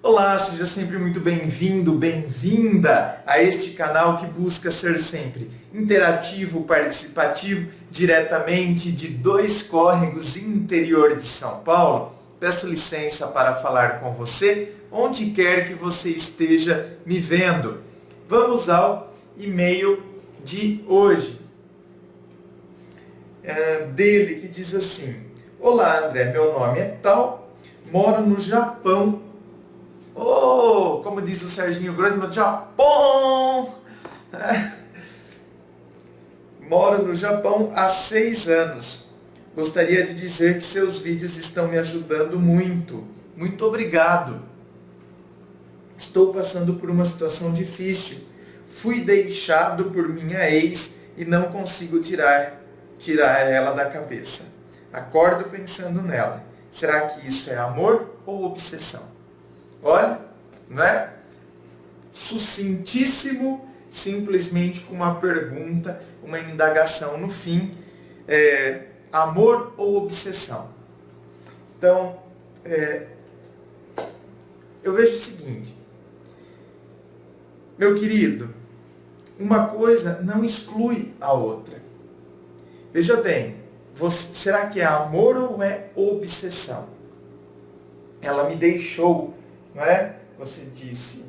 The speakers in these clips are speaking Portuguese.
Olá, seja sempre muito bem-vindo, bem-vinda a este canal que busca ser sempre interativo, participativo, diretamente de Dois Córregos, interior de São Paulo. Peço licença para falar com você, onde quer que você esteja me vendo. Vamos ao e-mail de hoje. Dele que diz assim: Olá André, meu nome é tal, moro no Japão. Oh, como diz o Serginho Grosso, no Japão! Moro no Japão há 6 anos. Gostaria de dizer que seus vídeos estão me ajudando muito. Muito obrigado. Estou passando por uma situação difícil. Fui deixado por minha ex e não consigo tirar ela da cabeça. Acordo pensando nela. Será que isso é amor ou obsessão? Olha, não é? Sucintíssimo, simplesmente com uma pergunta, uma indagação no fim. Amor ou obsessão? Então, eu vejo o seguinte. Meu querido, uma coisa não exclui a outra. Veja bem, será que é amor ou é obsessão? Ela me deixou, não é? Você disse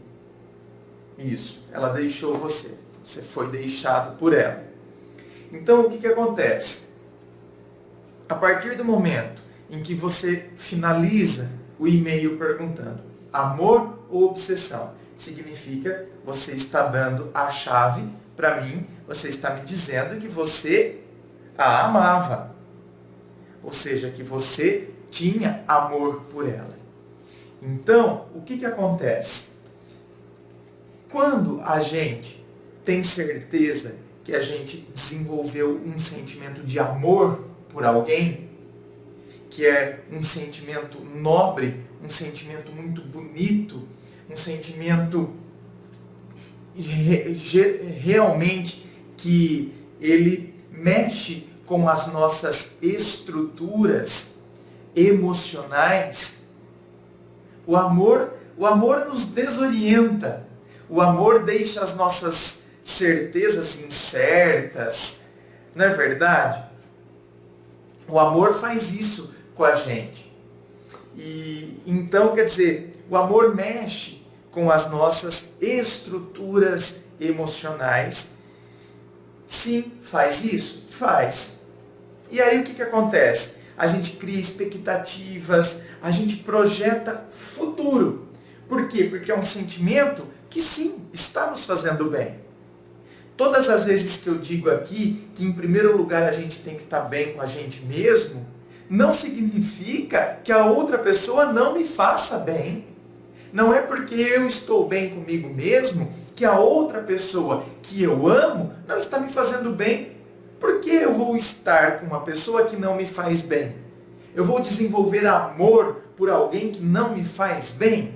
isso. Ela deixou você. Você foi deixado por ela. Então, o que acontece? A partir do momento em que você finaliza o e-mail perguntando amor ou obsessão, significa você está dando a chave para mim, você está me dizendo que você a amava. Ou seja, que você tinha amor por ela. Então, o que acontece? Quando a gente tem certeza que a gente desenvolveu um sentimento de amor por alguém, que é um sentimento nobre, um sentimento muito bonito, um sentimento realmente que ele mexe com as nossas estruturas emocionais, o amor nos desorienta. O amor deixa as nossas certezas incertas. Não é verdade? O amor faz isso com a gente. E então, quer dizer, o amor mexe com as nossas estruturas emocionais. Sim, faz isso? Faz. E aí o que acontece? A gente cria expectativas, a gente projeta futuro. Por quê? Porque é um sentimento que sim, está nos fazendo bem. Todas as vezes que eu digo aqui que em primeiro lugar a gente tem que estar bem com a gente mesmo, não significa que a outra pessoa não me faça bem. Não é porque eu estou bem comigo mesmo que a outra pessoa que eu amo não está me fazendo bem. Por que eu vou estar com uma pessoa que não me faz bem? Eu vou desenvolver amor por alguém que não me faz bem?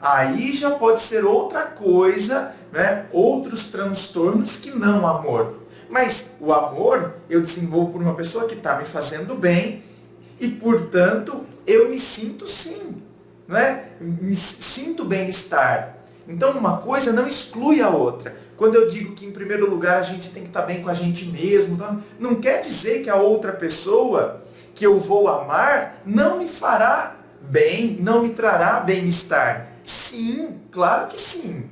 Aí já pode ser outra coisa, né? Outros transtornos que não amor. Mas o amor eu desenvolvo por uma pessoa que está me fazendo bem e, portanto, eu me sinto sim. Não é? Me sinto bem-estar. Então uma coisa não exclui a outra. Quando eu digo que em primeiro lugar a gente tem que estar bem com a gente mesmo, não quer dizer que a outra pessoa que eu vou amar não me fará bem, não me trará bem-estar. Sim, claro que sim.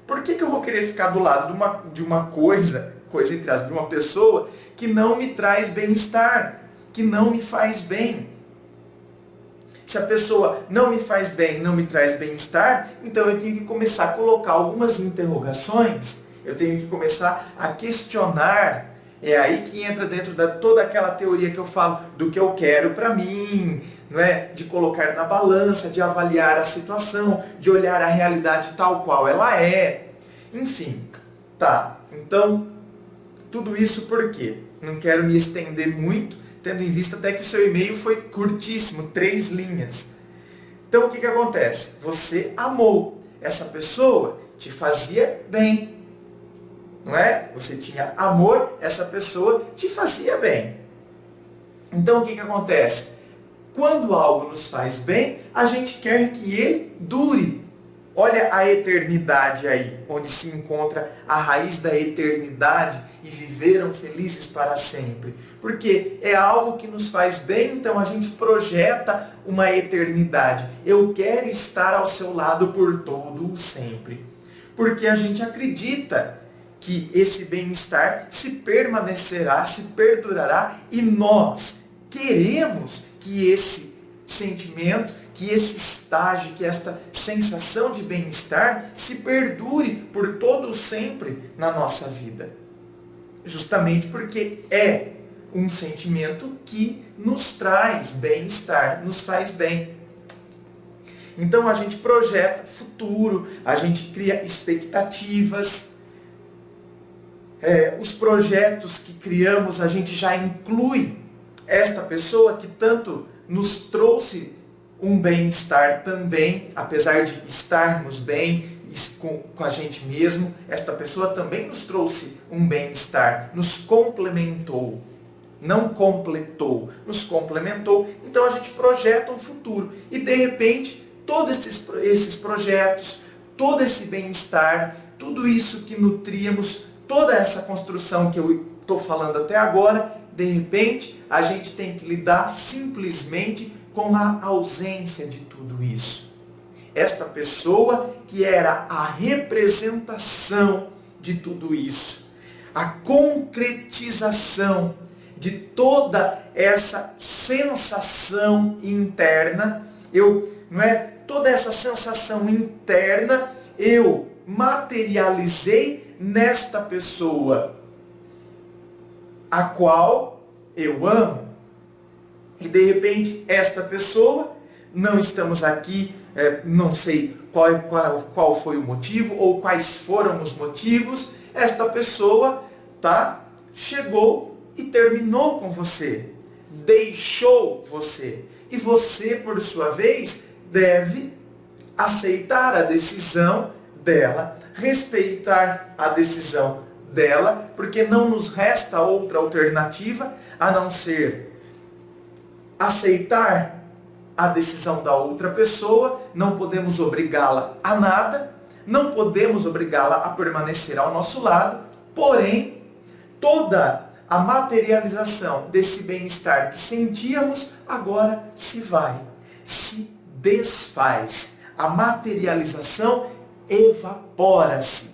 Por que eu vou querer ficar do lado de uma coisa entre aspas, de uma pessoa que não me traz bem-estar, que não me faz bem? Se a pessoa não me faz bem, não me traz bem-estar, então eu tenho que começar a colocar algumas interrogações, eu tenho que começar a questionar. É aí que entra dentro da toda aquela teoria que eu falo do que eu quero para mim, não é? De colocar na balança, de avaliar a situação, de olhar a realidade tal qual ela é. Enfim, tá. Então, tudo isso por quê? Não quero me estender muito, tendo em vista até que o seu e-mail foi curtíssimo, 3 linhas. Então o que acontece? Você amou. Essa pessoa te fazia bem. Não é? Você tinha amor, essa pessoa te fazia bem. Então o que acontece? quando algo nos faz bem, a gente quer que ele dure. Olha a eternidade aí, onde se encontra a raiz da eternidade e viveram felizes para sempre. Porque é algo que nos faz bem, então a gente projeta uma eternidade. Eu quero estar ao seu lado por todo o sempre. Porque a gente acredita que esse bem-estar se permanecerá, se perdurará, e nós queremos que esse sentimento, que esse estágio, que esta sensação de bem-estar se perdure por todo o sempre na nossa vida. Justamente porque é um sentimento que nos traz bem-estar, nos faz bem. Então a gente projeta futuro, a gente cria expectativas. Os projetos que criamos, a gente já inclui esta pessoa que tanto nos trouxe um bem-estar também, apesar de estarmos bem com a gente mesmo, esta pessoa também nos trouxe um bem-estar, nos complementou, não completou, nos complementou. Então a gente projeta um futuro e de repente todos esses projetos, todo esse bem-estar, tudo isso que nutríamos, toda essa construção que eu estou falando até agora, de repente a gente tem que lidar simplesmente com a ausência de tudo isso. Esta pessoa que era a representação de tudo isso, a concretização de toda essa sensação interna, toda essa sensação interna eu materializei nesta pessoa, a qual eu amo. E de repente esta pessoa, não estamos aqui, não sei qual foi o motivo ou quais foram os motivos, esta pessoa chegou e terminou com você, deixou você. E você, por sua vez, deve aceitar a decisão dela, respeitar a decisão dela, porque não nos resta outra alternativa a não ser aceitar a decisão da outra pessoa. Não podemos obrigá-la a nada, não podemos obrigá-la a permanecer ao nosso lado, porém, toda a materialização desse bem-estar que sentíamos agora se vai, se desfaz. A materialização evapora-se.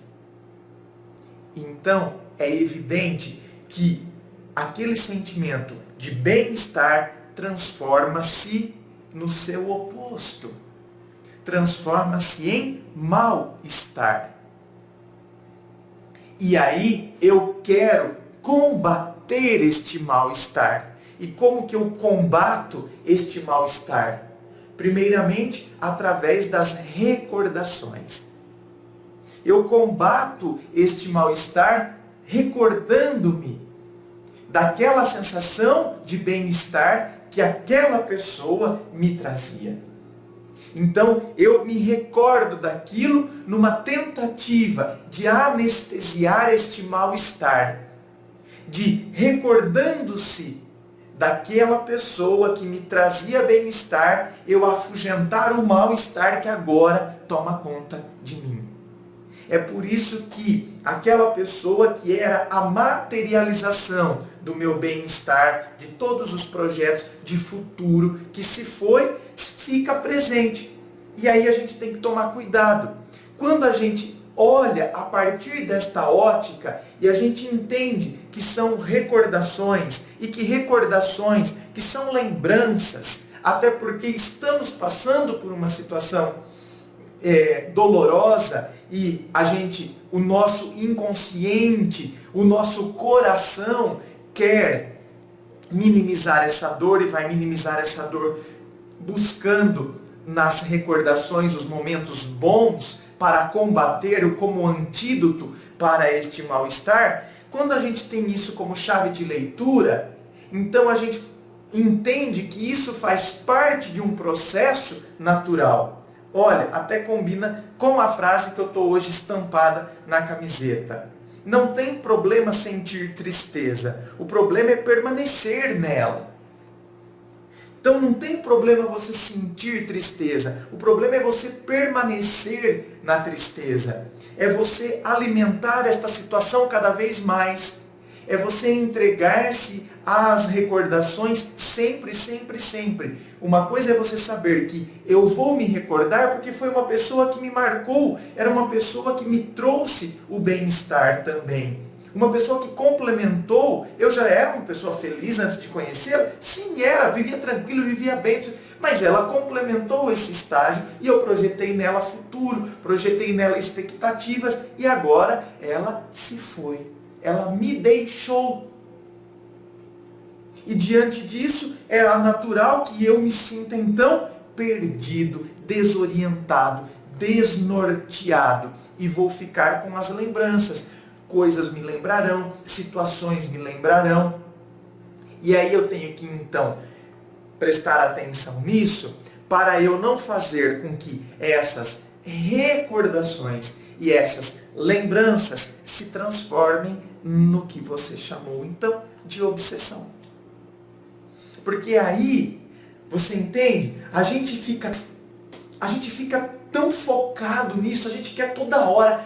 Então, é evidente que aquele sentimento de bem-estar transforma-se no seu oposto. Transforma-se em mal-estar. E aí eu quero combater este mal-estar. E como que eu combato este mal-estar? Primeiramente, através das recordações. Eu combato este mal-estar recordando-me daquela sensação de bem-estar que aquela pessoa me trazia. Então, eu me recordo daquilo numa tentativa de anestesiar este mal-estar, de recordando-se daquela pessoa que me trazia bem-estar, eu afugentar o mal-estar que agora toma conta de mim. É por isso que aquela pessoa que era a materialização do meu bem-estar, de todos os projetos de futuro, que se foi, fica presente. E aí a gente tem que tomar cuidado. Quando a gente olha a partir desta ótica e a gente entende que são recordações e que recordações que são lembranças, até porque estamos passando por uma situação dolorosa e o nosso inconsciente, o nosso coração quer minimizar essa dor e vai minimizar essa dor buscando nas recordações os momentos bons para combater como antídoto para este mal-estar. Quando a gente tem isso como chave de leitura, então a gente entende que isso faz parte de um processo natural. Olha, até combina com a frase que eu estou hoje estampada na camiseta. Não tem problema sentir tristeza, o problema é permanecer nela. Então não tem problema você sentir tristeza. O problema é você permanecer na tristeza. É você alimentar esta situação cada vez mais. É você entregar-se às recordações sempre, sempre, sempre. Uma coisa é você saber que eu vou me recordar porque foi uma pessoa que me marcou. Era uma pessoa que me trouxe o bem-estar também. Uma pessoa que complementou. Eu já era uma pessoa feliz antes de conhecê-la? Sim, era. Vivia tranquilo, vivia bem. Mas ela complementou esse estágio e eu projetei nela futuro, projetei nela expectativas e agora ela se foi. Ela me deixou. E diante disso, é natural que eu me sinta então perdido, desorientado, desnorteado. E vou ficar com as lembranças. Coisas me lembrarão, situações me lembrarão. E aí eu tenho que então prestar atenção nisso para eu não fazer com que essas recordações e essas lembranças se transformem no que você chamou então de obsessão. Porque aí, você entende? A gente fica tão focado nisso, a gente quer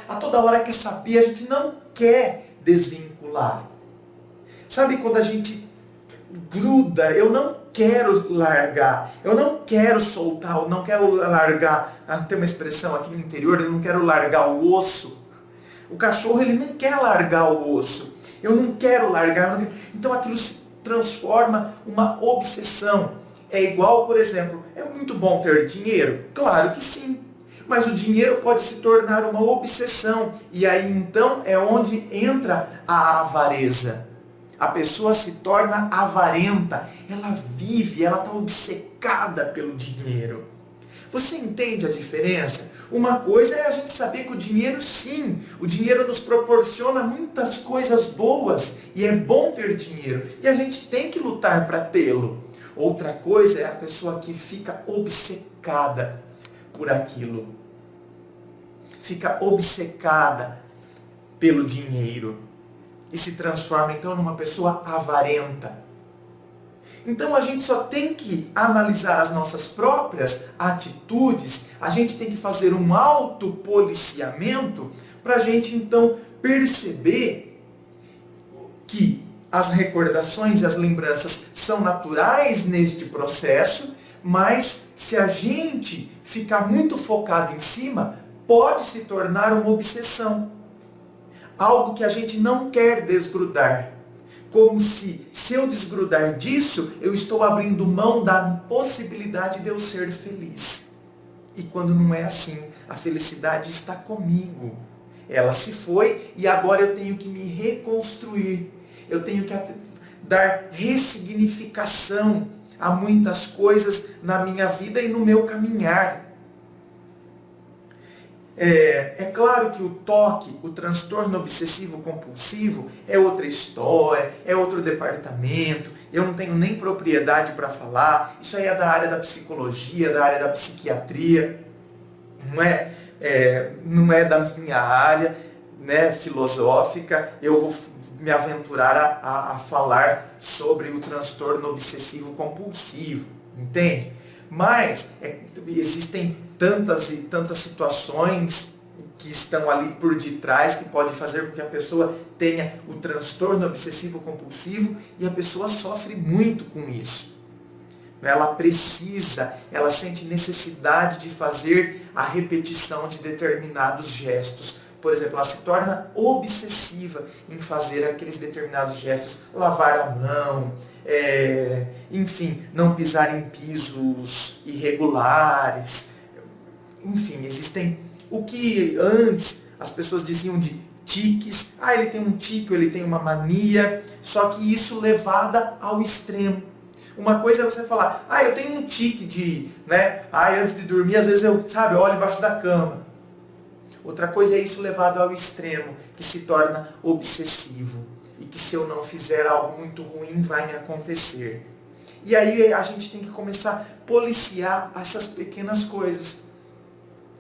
a toda hora quer saber, a gente não quer desvincular. Sabe quando a gente gruda, eu não quero largar, eu não quero soltar, eu não quero largar, tem uma expressão aqui no interior, eu não quero largar o osso. O cachorro, ele não quer largar o osso. Eu não quero largar. Então aquilo se transforma uma obsessão. É igual, por exemplo, é muito bom ter dinheiro? Claro que sim. Mas o dinheiro pode se tornar uma obsessão. E aí então é onde entra a avareza. A pessoa se torna avarenta. Ela vive, ela está obcecada pelo dinheiro. Você entende a diferença? Uma coisa é a gente saber que o dinheiro, sim, o dinheiro nos proporciona muitas coisas boas e é bom ter dinheiro e a gente tem que lutar para tê-lo. Outra coisa é a pessoa que fica obcecada por aquilo. Fica obcecada pelo dinheiro e se transforma então numa pessoa avarenta. Então a gente só tem que analisar as nossas próprias atitudes, a gente tem que fazer um autopoliciamento para a gente então perceber que as recordações e as lembranças são naturais neste processo, mas se a gente ficar muito focado em cima, pode se tornar uma obsessão. Algo que a gente não quer desgrudar. Como se eu desgrudar disso, eu estou abrindo mão da possibilidade de eu ser feliz. E quando não é assim, a felicidade está comigo. Ela se foi e agora eu tenho que me reconstruir. Eu tenho que dar ressignificação a muitas coisas na minha vida e no meu caminhar. É claro que o toque, o transtorno obsessivo compulsivo é outra história, é outro departamento, eu não tenho nem propriedade para falar, isso aí é da área da psicologia, da área da psiquiatria, não é da minha área, né, filosófica. Eu vou me aventurar a falar sobre o transtorno obsessivo compulsivo, entende? Mas existem tantas e tantas situações que estão ali por detrás que pode fazer com que a pessoa tenha o transtorno obsessivo compulsivo e a pessoa sofre muito com isso. Ela sente necessidade de fazer a repetição de determinados gestos. Por exemplo, ela se torna obsessiva em fazer aqueles determinados gestos, lavar a mão, enfim, não pisar em pisos irregulares. Enfim, existem o que antes as pessoas diziam de tiques. Ele tem um tique, ele tem uma mania, só que isso levada ao extremo. Uma coisa é você falar, eu tenho um tique de, antes de dormir, às vezes eu olho embaixo da cama. Outra coisa é isso levado ao extremo, que se torna obsessivo. E que se eu não fizer algo muito ruim, vai me acontecer. E aí a gente tem que começar a policiar essas pequenas coisas.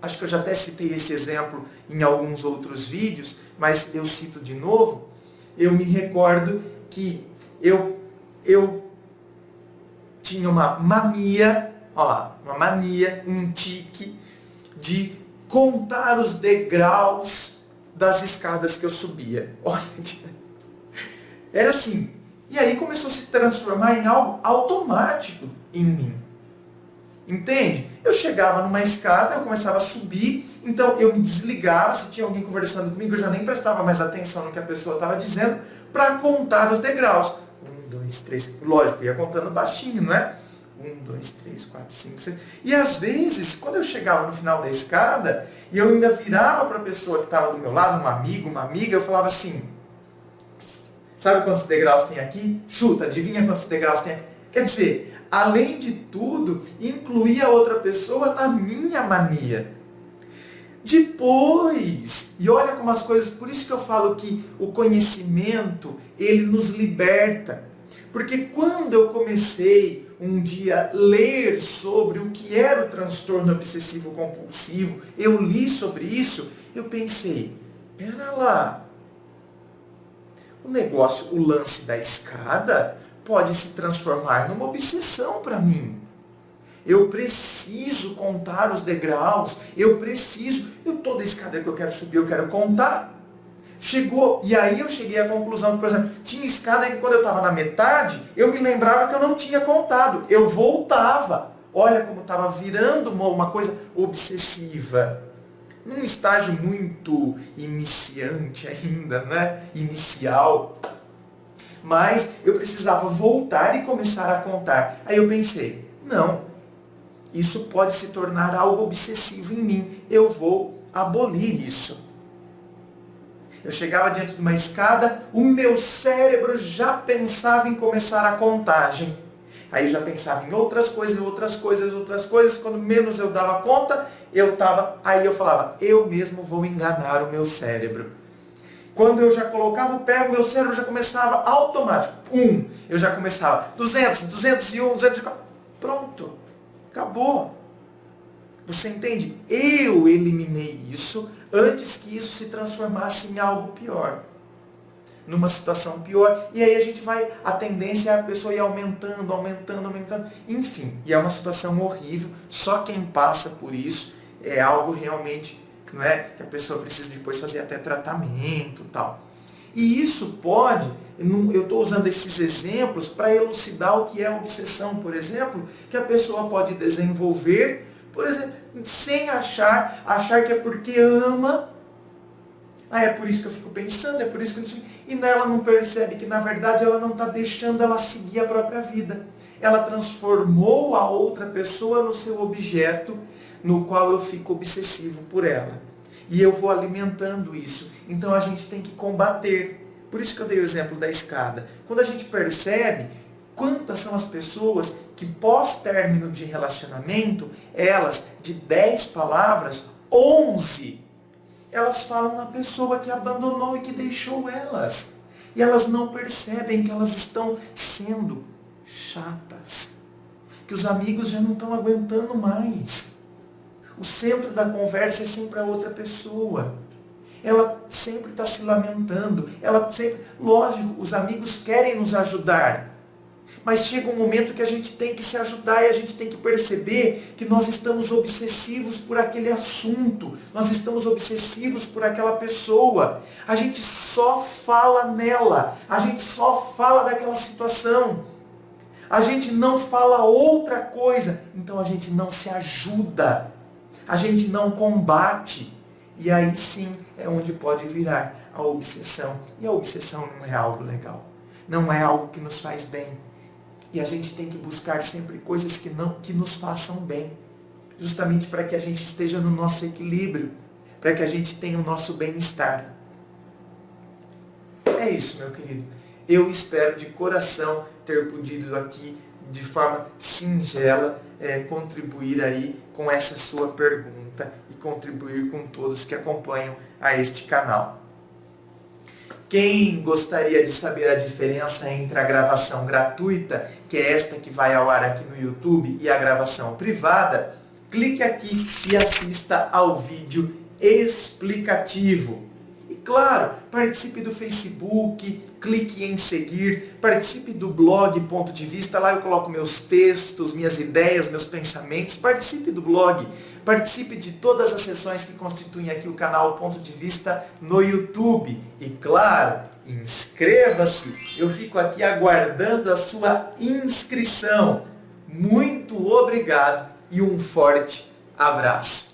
Acho que eu já até citei esse exemplo em alguns outros vídeos, mas eu cito de novo. Eu me recordo que eu tinha uma mania, olha lá, uma mania, um tique de contar os degraus das escadas que eu subia. Olha, era assim. E aí começou a se transformar em algo automático em mim. Entende? Eu chegava numa escada, eu começava a subir, então eu me desligava, se tinha alguém conversando comigo, eu já nem prestava mais atenção no que a pessoa estava dizendo, para contar os degraus. 1, 2, 3, lógico, eu ia contando baixinho, não é? 1, 2, 3, 4, 5, 6. E às vezes, quando eu chegava no final da escada, e eu ainda virava para a pessoa que estava do meu lado, um amigo, uma amiga, eu falava assim, sabe quantos degraus tem aqui? Chuta, adivinha quantos degraus tem aqui? Quer dizer, além de tudo, incluía a outra pessoa na minha mania. Depois, e olha como as coisas, por isso que eu falo que o conhecimento, ele nos liberta. Porque quando eu comecei um dia a ler sobre o que era o transtorno obsessivo compulsivo, eu li sobre isso, eu pensei, pera lá, o negócio, o lance da escada pode se transformar numa obsessão para mim. Eu preciso contar os degraus, toda escada que eu quero subir, eu quero contar. Chegou, e aí eu cheguei à conclusão, por exemplo, tinha escada que quando eu estava na metade, eu me lembrava que eu não tinha contado, eu voltava. Olha como estava virando uma coisa obsessiva. Num estágio muito iniciante ainda, né? Inicial. Mas eu precisava voltar e começar a contar. Aí eu pensei, não, isso pode se tornar algo obsessivo em mim. Eu vou abolir isso. Eu chegava diante de uma escada, o meu cérebro já pensava em começar a contagem. Aí eu já pensava em outras coisas. Quando menos eu dava conta, aí eu falava, eu mesmo vou enganar o meu cérebro. Quando eu já colocava o pé, o meu cérebro já começava automático. Eu já começava 200, 201, 204. Pronto. Acabou. Você entende? Eu eliminei isso antes que isso se transformasse em algo pior. Numa situação pior. E aí a tendência é a pessoa ir aumentando. Enfim, e é uma situação horrível. Só quem passa por isso é algo realmente, não é? Que a pessoa precisa depois fazer até tratamento e tal. E isso pode, eu estou usando esses exemplos para elucidar o que é obsessão, por exemplo, que a pessoa pode desenvolver, por exemplo, sem achar que é porque ama, é por isso que eu fico pensando, é por isso que eu... E ela não percebe que, na verdade, ela não está deixando ela seguir a própria vida. Ela transformou a outra pessoa no seu objeto, no qual eu fico obsessivo por ela. E eu vou alimentando isso. Então a gente tem que combater. Por isso que eu dei o exemplo da escada. Quando a gente percebe quantas são as pessoas que pós-término de relacionamento, elas, de 10 palavras, 11, elas falam na pessoa que abandonou e que deixou elas. E elas não percebem que elas estão sendo chatas. Que os amigos já não estão aguentando mais. O centro da conversa é sempre a outra pessoa. Ela sempre está se lamentando. Lógico, os amigos querem nos ajudar. Mas chega um momento que a gente tem que se ajudar e a gente tem que perceber que nós estamos obsessivos por aquele assunto. Nós estamos obsessivos por aquela pessoa. A gente só fala nela. A gente só fala daquela situação. A gente não fala outra coisa. Então a gente não se ajuda. A gente não combate. E aí sim é onde pode virar a obsessão. E a obsessão não é algo legal. Não é algo que nos faz bem. E a gente tem que buscar sempre coisas que nos façam bem. Justamente para que a gente esteja no nosso equilíbrio. Para que a gente tenha o nosso bem-estar. É isso, meu querido. Eu espero de coração ter podido aqui, de forma singela, contribuir aí com essa sua pergunta e contribuir com todos que acompanham a este canal. Quem gostaria de saber a diferença entre a gravação gratuita, que é esta que vai ao ar aqui no YouTube, e a gravação privada, clique aqui e assista ao vídeo explicativo. E claro, participe do Facebook, clique em seguir, participe do blog Ponto de Vista, lá eu coloco meus textos, minhas ideias, meus pensamentos, participe do blog, participe de todas as sessões que constituem aqui o canal Ponto de Vista no YouTube. E claro, inscreva-se, eu fico aqui aguardando a sua inscrição. Muito obrigado e um forte abraço.